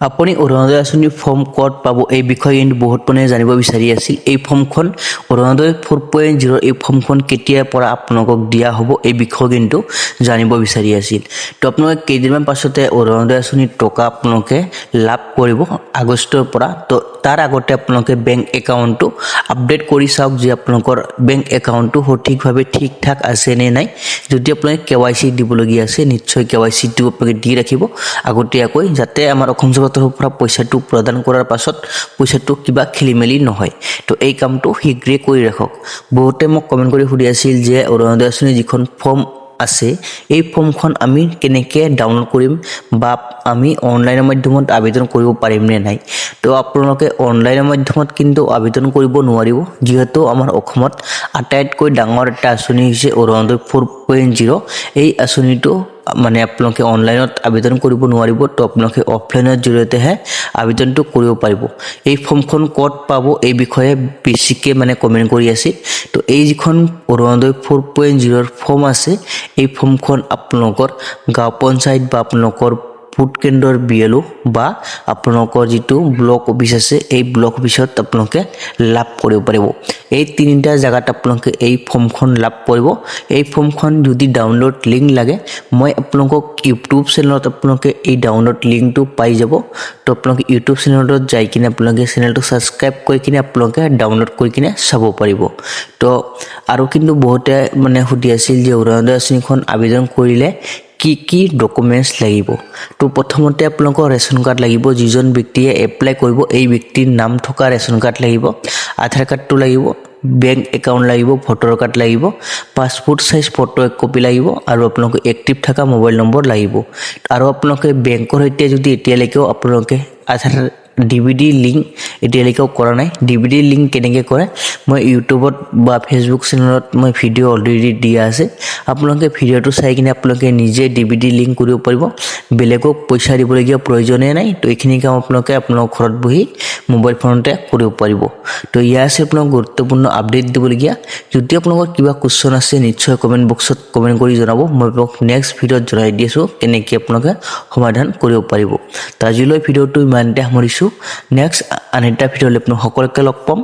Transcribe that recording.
আপুনি অৰুণোদয় আঁচনিৰ ফৰ্ম ক'ত পাব এই বিষয়ে কিন্তু বহুত মানুহে জানিব বিচাৰি আছিল। এই ফৰ্মখন অৰুণোদয় 4.0 এই ফৰ্মখন কেতিয়াৰ পৰা আপোনালোকক দিয়া হ'ব এই বিষয়ে কিন্তু জানিব বিচাৰি আছিল। তো আপোনালোকে কেইদিনমান পাছতে অৰুণোদয় আঁচনিৰ টকা আপোনালোকে লাভ কৰিব আগষ্টৰ পৰা। তো তাৰ আগতে আপোনালোকে বেংক একাউণ্টটো আপডেট কৰি চাওক যে আপোনালোকৰ বেংক একাউণ্টটো সঠিকভাৱে ঠিক ঠাক আছে নে নাই। যদি আপোনালোকে KYC দিবলগীয়া আছে নিশ্চয় KYCটো আপোনালোকে দি ৰাখিব আগতীয়াকৈ, যাতে আমাৰ অসম চৰকাৰৰ পৰা পইচাটো প্ৰদান কৰাৰ পাছত পইচাটো কিবা খেলিমেলি নহয়। তো এই কামটো শীঘ্ৰে কৰি ৰাখক। বহুতে মোক কমেণ্ট কৰি সুধি আছিল যে অৰুণোদয় আঁচনিৰ যিখন ফৰ্ম আছে এই ফৰ্মখন আমি কেনেকৈ ডাউনলোড কৰিম বা আমি অনলাইনৰ মাধ্যমত আবেদন কৰিব পাৰিম নে নাই। তো আপোনালোকে অনলাইনৰ মাধ্যমত কিন্তু আবেদন কৰিব নোৱাৰিব, যিহেতু আমাৰ অসমত আটাইতকৈ ডাঙৰ এটা আঁচনি হৈছে অৰুণোদয় 4.0। এই আঁচনিটো মানে আপোনালোকে অনলাইনত আবেদন কৰিব নোৱাৰিব। তো আপোনালোকে অফলাইনৰ জৰিয়তেহে আবেদনটো কৰিব পাৰিব। এই ফৰ্মখন ক'ত পাব এই বিষয়ে বেছিকৈ মানে কমেণ্ট কৰি আছিল। তো এই যিখন অৰুণোদয় 4.0 ফৰ্ম আছে এই ফৰ্মখন আপোনালোকৰ গাঁও পঞ্চায়ত বা আপোনালোকৰ ভোট কেন্দ্ৰৰ BLO বা আপোনালোকৰ যিটো ব্লক অফিচ আছে এই ব্লক অফিচত আপোনালোকে লাভ কৰিব পাৰিব। এই তিনিটা জায়গাত আপোনালোকে এই ফৰ্মখন লাভ কৰিব। এই ফৰ্মখন যদি ডাউনলোড লিংক লাগে মই আপোনালোকক ইউটিউব চেনেলত আপোনালোকে এই ডাউনলোড লিংকটো পাই যাব। তো আপোনালোকে ইউটিউব চেনেলত যাই কিনে আপোনালোকে চেনেলটো ছাবস্ক্ৰাইব কৰি কিনে আপোনালোকে ডাউনলোড কৰি কিনে চাব পাৰিব। তো আৰু কিন্তু বহুতে মানে সুধি আছিল যে অৰুণোদয় আঁচনিখন আবেদন কৰিলে কি কি ডকুমেণ্টছ লাগিব। তো প্ৰথমতে আপোনালোকৰ ৰেচন কাৰ্ড লাগিব। যিজন ব্যক্তিয়ে এপ্লাই কৰিব এই ব্যক্তিৰ নাম থকা ৰেচন কাৰ্ড লাগিব, আধাৰ কাৰ্ডটো লাগিব, বেংক একাউণ্ট লাগিব, ভোটাৰ কাৰ্ড লাগিব, পাছপোৰ্ট সাইজ ফটো এক কপি লাগিব আৰু আপোনালোকে এক্টিভ থকা মোবাইল নম্বৰ লাগিব। আৰু আপোনালোকে বেংকৰ সৈতে যদি এতিয়ালৈকেও আপোনালোকে আধাৰ DVD লিংক এতিয়ালৈকেও কৰা নাই, DVD লিংক কেনেকৈ কৰে মই ইউটিউবত বা ফেচবুক চেনেলত মই ভিডিঅ' অলৰেডি দিয়া আছে। আপোনালোকে ভিডিঅ'টো চাই কিনে আপোনালোকে নিজে DVD লিংক কৰিব পাৰিব, বেলেগক পইচা দিবলগীয়া প্ৰয়োজনেই নাই। তো এইখিনি কাম আপোনালোকে আপোনালোকৰ ঘৰত বহি মোবাইল ফোনতে কৰিব পাৰিব। তো ইয়াৰ আছে আপোনাক গুৰুত্বপূৰ্ণ আপডেট দিবলগীয়া। যদি আপোনালোকৰ কিবা কুৱেশ্যন আছে নিশ্চয় কমেণ্ট বক্সত কমেণ্ট কৰি জনাব। মই আপোনাক নেক্সট ভিডিঅ'ত জনাই দি আছোঁ কেনেকৈ আপোনালোকে সমাধান কৰিব পাৰিব। তো আজিলৈ ভিডিঅ'টো ইমানতে সামৰিছোঁ। নেক্সট আন এটা ভিডিঅ'লৈ আপোনাক সকলোকে লগ পাম।